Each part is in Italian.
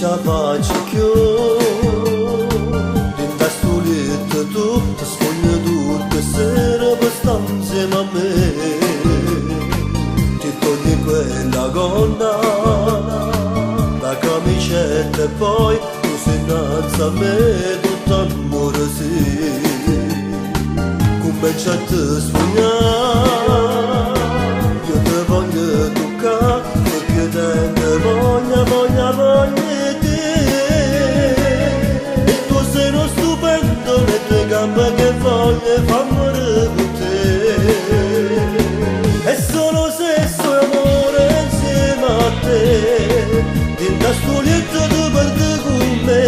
ce faci più din da solito tu ti sogno tutte sera per stare insieme a me ti togli quella gonna la camicetta e poi tu sei innanzi a me tutto amore sì comincia a te sognare io te voglio toccare perché te voglio te e tu sei uno stupendo le tue gambe che voglio farmi con te è solo sesso e amore insieme a te in da studietto tu perdi con me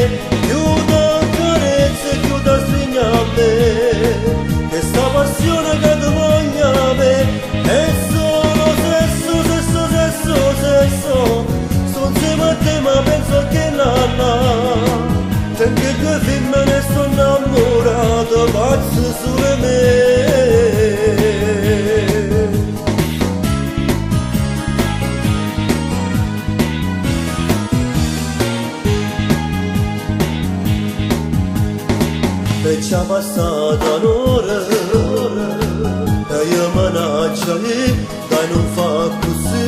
chiudo carezze chiudo stringa a me questa passione che ti voglio avere è solo sesso sto insieme a te ma penso che nana perché due femmine sto innamorato pazzo su di me e ci ha passato un'ora e io manaccia dai non fa così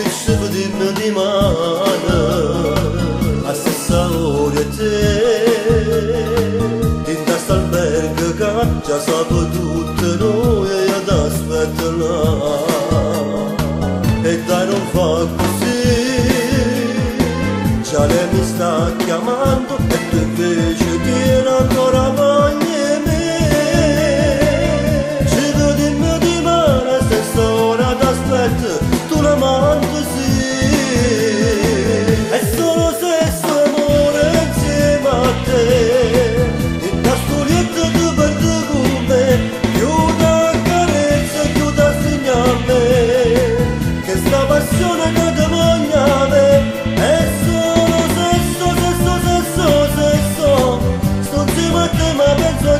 ci vediamo di mano a stessa ora e te in questo albergo che già sapo tutte noi e ad aspetta là e dai non fa così già lei mi sta chiamando e tu invece tieni ancora voglia me ci vediamo di mano a stessa ora t'aspetto tu la mangi sì è solo sesso amore insieme a te in da studietto tu perdi con me chiuda carezza chiuda segna a me che sta passione che ti voglio avere è solo sesso sto insieme a te ma penso